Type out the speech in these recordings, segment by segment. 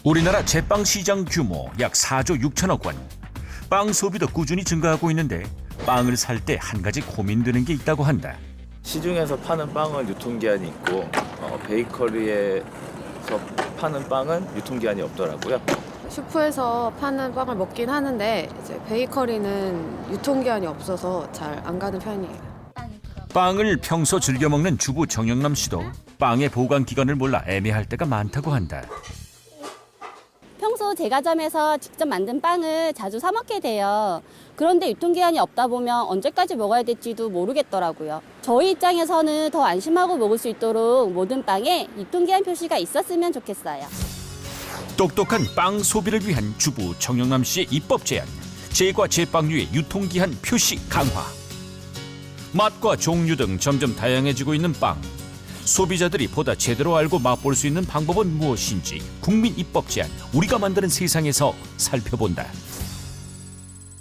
우리나라 제빵 시장 규모 약 4조 6천억 원. 빵 소비도 꾸준히 증가하고 있는데 빵을 살 때 한 가지 고민되는 게 있다고 한다. 시중에서 파는 빵은 유통기한이 있고 베이커리에서 파는 빵은 유통기한이 없더라고요. 슈퍼에서 파는 빵을 먹긴 하는데 이제 베이커리는 유통기한이 없어서 잘 안 가는 편이에요. 빵을 평소 즐겨 먹는 주부 정영남 씨도 빵의 보관 기간을 몰라 애매할 때가 많다고 한다. 평소 제과점에서 직접 만든 빵을 자주 사 먹게 돼요. 그런데 유통기한이 없다 보면 언제까지 먹어야 될지도 모르겠더라고요. 저희 입장에서는 더 안심하고 먹을 수 있도록 모든 빵에 유통기한 표시가 있었으면 좋겠어요. 똑똑한 빵 소비를 위한 주부 정영남 씨의 입법 제안. 제과 제빵류의 유통기한 표시 강화. 맛과 종류 등 점점 다양해지고 있는 빵. 소비자들이 보다 제대로 알고 맛볼 수 있는 방법은 무엇인지 국민 입법 제안 우리가 만드는 세상에서 살펴본다.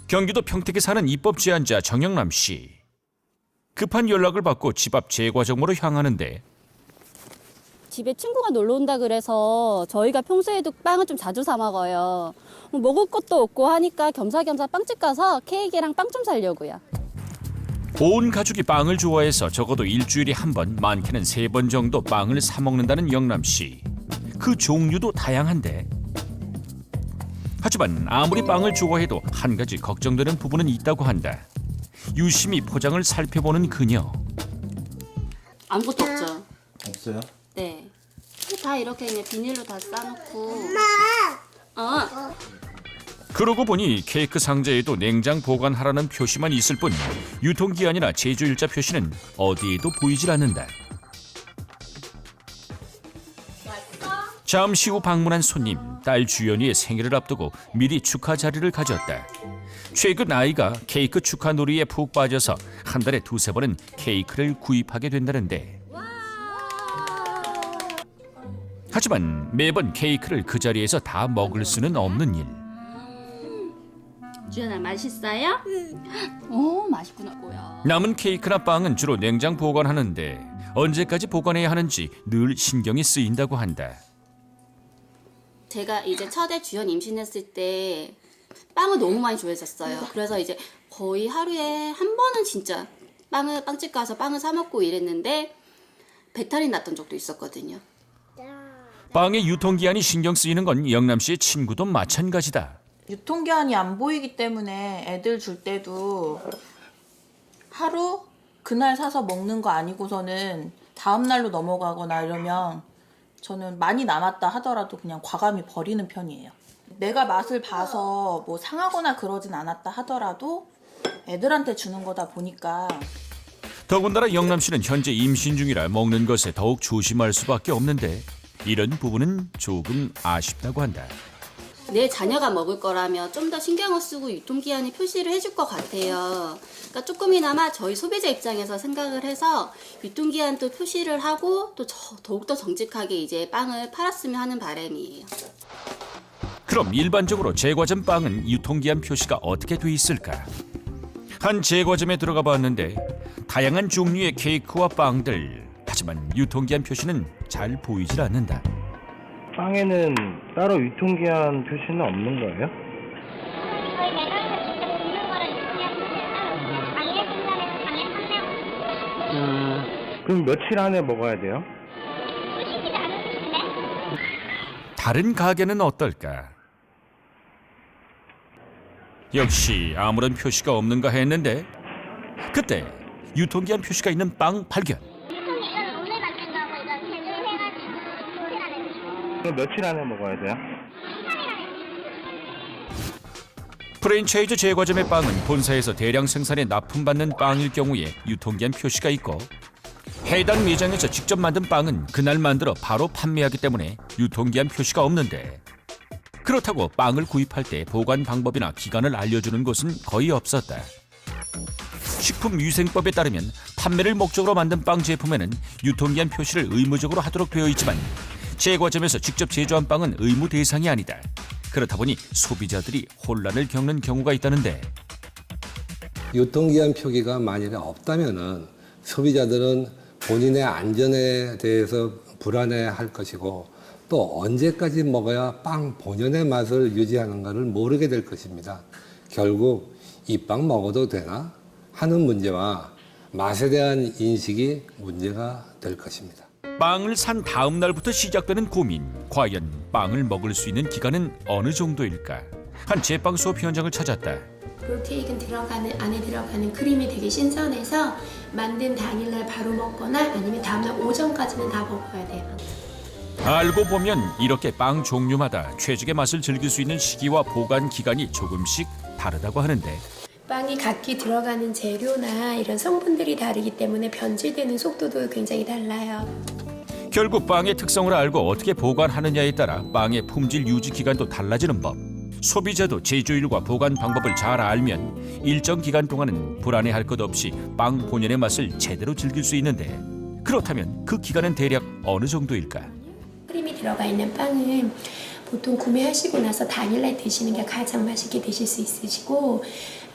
경기도 평택에 사는 입법 제안자 정영남 씨. 급한 연락을 받고 집 앞 제과점으로 향하는데 집에 친구가 놀러 온다 그래서 저희가 평소에도 빵을 좀 자주 사 먹어요. 먹을 것도 없고 하니까 겸사겸사 빵집 가서 케이크랑 빵 좀 사려고요. 온 가족이 빵을 좋아해서 적어도 일주일에 한 번, 많게는 3번 정도 빵을 사 먹는다는 영남 씨. 그 종류도 다양한데. 하지만 아무리 빵을 좋아해도 한 가지 걱정되는 부분은 있다고 한다. 유심히 포장을 살펴보는 그녀. 아무것도 없죠? 없어요? 네. 다 이렇게 그냥 비닐로 다 싸놓고. 그러고 보니 케이크 상자에도 냉장 보관하라는 표시만 있을 뿐 유통기한이나 제조일자 표시는 어디에도 보이질 않는다. 잠시 후 방문한 손님, 딸 주연이의 생일을 앞두고 미리 축하 자리를 가졌다. 최근 아이가 케이크 축하 놀이에 푹 빠져서 한 달에 2-3번은 케이크를 구입하게 된다는데 하지만 매번 케이크를 그 자리에서 다 먹을 수는 없는 일. 주연아 맛있어요? 오 맛있구나 뭐야. 남은 케이크나 빵은 주로 냉장 보관하는데 언제까지 보관해야 하는지 늘 신경이 쓰인다고 한다. 제가 이제 첫애 주연 임신했을 때 빵을 너무 많이 좋아했었어요. 그래서 이제 거의 하루에 한 번은 진짜 빵집 가서 빵을 사 먹고 이랬는데 배탈이 났던 적도 있었거든요. 빵의 유통기한이 신경 쓰이는 건 영남 씨의 친구도 마찬가지다. 유통기한이 안 보이기 때문에 애들 줄 때도 하루 그날 사서 먹는 거 아니고서는 다음 날로 넘어가거나 이러면 저는 많이 남았다 하더라도 그냥 과감히 버리는 편이에요. 내가 맛을 봐서 뭐 상하거나 그러진 않았다 하더라도 애들한테 주는 거다 보니까. 더군다나 영남 씨는 현재 임신 중이라 먹는 것에 더욱 조심할 수밖에 없는데 이런 부분은 조금 아쉽다고 한다. 내 자녀가 먹을 거라면 좀 더 신경을 쓰고 유통기한을 표시를 해줄 것 같아요. 그러니까 조금이나마 저희 소비자 입장에서 생각을 해서 유통기한도 표시를 하고 또 더욱더 정직하게 이제 빵을 팔았으면 하는 바람이에요. 그럼 일반적으로 제과점 빵은 유통기한 표시가 어떻게 돼 있을까? 한 제과점에 들어가 봤는데 다양한 종류의 케이크와 빵들. 하지만 유통기한 표시는 잘 보이질 않는다. 빵에는 따로 유통기한 표시는 없는 거예요? 저희 매장에서 직접 굽는 거를 유통기한 표시해서 당일에 판매하면 당일 판매하고 그럼 며칠 안에 먹어야 돼요? 수시지 않으시는데? 다른 가게는 어떨까? 역시 아무런 표시가 없는가 했는데 그때 유통기한 표시가 있는 빵 발견. 유통기한 오늘 만든 거고 이거 제조해가지고 이틀 안에 그럼 며칠 안에 먹어야 돼요? 프랜차이즈 제과점의 빵은 본사에서 대량 생산해 납품받는 빵일 경우에 유통기한 표시가 있고 해당 매장에서 직접 만든 빵은 그날 만들어 바로 판매하기 때문에 유통기한 표시가 없는데 그렇다고 빵을 구입할 때 보관 방법이나 기간을 알려주는 곳은 거의 없었다. 식품위생법에 따르면 판매를 목적으로 만든 빵 제품에는 유통기한 표시를 의무적으로 하도록 되어 있지만 제과점에서 직접 제조한 빵은 의무 대상이 아니다. 그렇다 보니 소비자들이 혼란을 겪는 경우가 있다는데 유통기한 표기가 만일에 없다면은 소비자들은 본인의 안전에 대해서 불안해할 것이고 또 언제까지 먹어야 빵 본연의 맛을 유지하는가를 모르게 될 것입니다. 결국 이 빵 먹어도 되나 하는 문제와 맛에 대한 인식이 문제가 될 것입니다. 빵을 산 다음 날부터 시작되는 고민. 과연 빵을 먹을 수 있는 기간은 어느 정도일까? 한 제빵 수업 현장을 찾았다. 롤케이크는 안에 들어가는 크림이 되게 신선해서 만든 당일날 바로 먹거나 아니면 다음날 오전까지는 다 먹어야 돼요. 알고 보면 이렇게 빵 종류마다 최적의 맛을 즐길 수 있는 시기와 보관 기간이 조금씩 다르다고 하는데, 빵이 각기 들어가는 재료나 이런 성분들이 다르기 때문에 변질되는 속도도 굉장히 달라요. 결국 빵의 특성을 알고 어떻게 보관하느냐에 따라 빵의 품질 유지 기간도 달라지는 법. 소비자도 제조일과 보관 방법을 잘 알면 일정 기간 동안은 불안해할 것 없이 빵 본연의 맛을 제대로 즐길 수 있는데, 그렇다면 그 기간은 대략 어느 정도일까? 크림이 들어가 있는 빵은 보통 구매하시고 나서 당일날 드시는 게 가장 맛있게 드실 수 있으시고,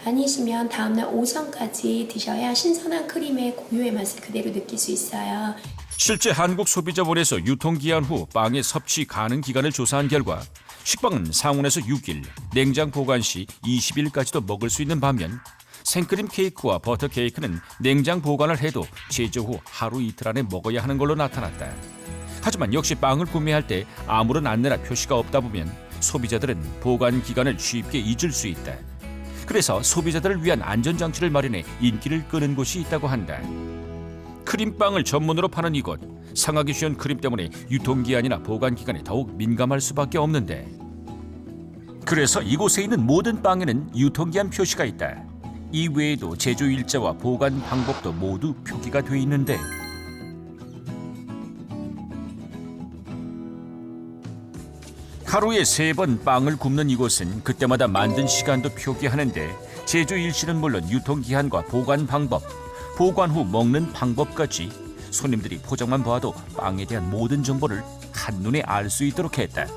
아니시면 다음날 오전까지 드셔야 신선한 크림의 고유의 맛을 그대로 느낄 수 있어요. 실제 한국소비자원에서 유통기한 후 빵의 섭취 가능 기간을 조사한 결과 식빵은 상온에서 6일, 냉장 보관 시 20일까지도 먹을 수 있는 반면 생크림 케이크와 버터 케이크는 냉장 보관을 해도 제조 후 하루 이틀 안에 먹어야 하는 걸로 나타났다. 하지만 역시 빵을 구매할 때 아무런 안내나 표시가 없다 보면 소비자들은 보관 기간을 쉽게 잊을 수 있다. 그래서 소비자들을 위한 안전장치를 마련해 인기를 끄는 곳이 있다고 한다. 크림빵을 전문으로 파는 이곳. 상하기 쉬운 크림 때문에 유통기한이나 보관기간에 더욱 민감할 수밖에 없는데, 그래서 이곳에 있는 모든 빵에는 유통기한 표시가 있다. 이 외에도 제조일자와 보관 방법도 모두 표기가 돼 있는데, 하루에 3번 빵을 굽는 이곳은 그때마다 만든 시간도 표기하는데, 제조일시는 물론 유통기한과 보관 방법, 보관 후 먹는 방법까지 손님들이 포장만 봐도 빵에 대한 모든 정보를 한눈에 알 수 있도록 했다.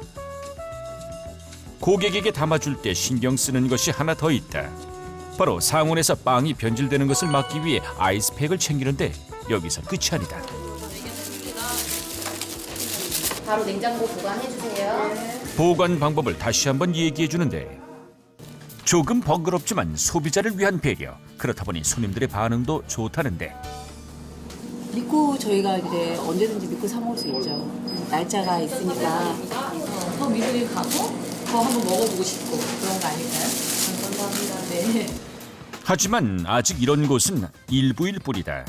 고객에게 담아줄 때 신경 쓰는 것이 하나 더 있다. 바로 상온에서 빵이 변질되는 것을 막기 위해 아이스팩을 챙기는데, 여기서 끝이 아니다. 바로 냉장고 보관해주세요. 보관 방법을 다시 한번 얘기해 주는데, 조금 번거롭지만 소비자를 위한 배려. 그렇다 보니 손님들의 반응도 좋다는데, 믿고 저희가 이제 언제든지 믿고 사 먹을 수 있죠. 날짜가 있으니까 더 믿음이 가고 더 한번 먹어보고 싶고 그런 거 아닐까요? 감사합니다. 네. 하지만 아직 이런 곳은 일부일 뿐이다.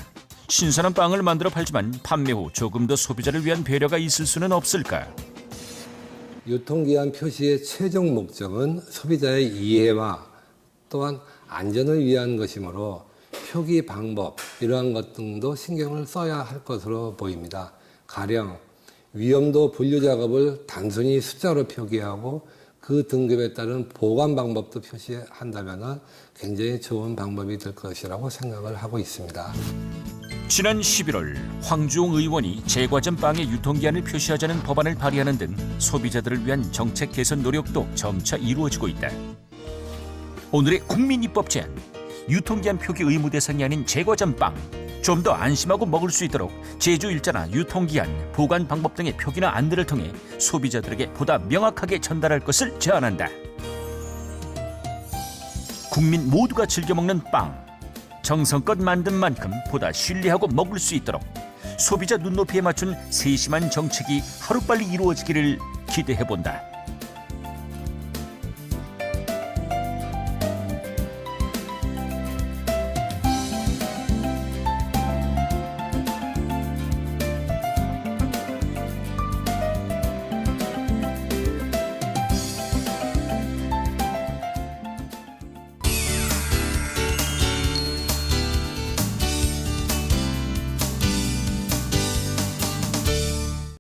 신선한 빵을 만들어 팔지만 판매 후 조금 더 소비자를 위한 배려가 있을 수는 없을까? 유통기한 표시의 최종 목적은 소비자의 이해와 또한 안전을 위한 것이므로 표기 방법 이러한 것 등도 신경을 써야 할 것으로 보입니다. 가령 위험도 분류 작업을 단순히 숫자로 표기하고 그 등급에 따른 보관 방법도 표시한다면 굉장히 좋은 방법이 될 것이라고 생각을 하고 있습니다. 지난 11월 황주홍 의원이 제과점 빵의 유통기한을 표시하자는 법안을 발의하는 등 소비자들을 위한 정책 개선 노력도 점차 이루어지고 있다. 오늘의 국민 입법 제안, 유통기한 표기 의무 대상이 아닌 제과점 빵, 좀 더 안심하고 먹을 수 있도록 제조일자나 유통기한, 보관 방법 등의 표기나 안내를 통해 소비자들에게 보다 명확하게 전달할 것을 제안한다. 국민 모두가 즐겨 먹는 빵, 정성껏 만든 만큼 보다 신뢰하고 먹을 수 있도록 소비자 눈높이에 맞춘 세심한 정책이 하루빨리 이루어지기를 기대해본다.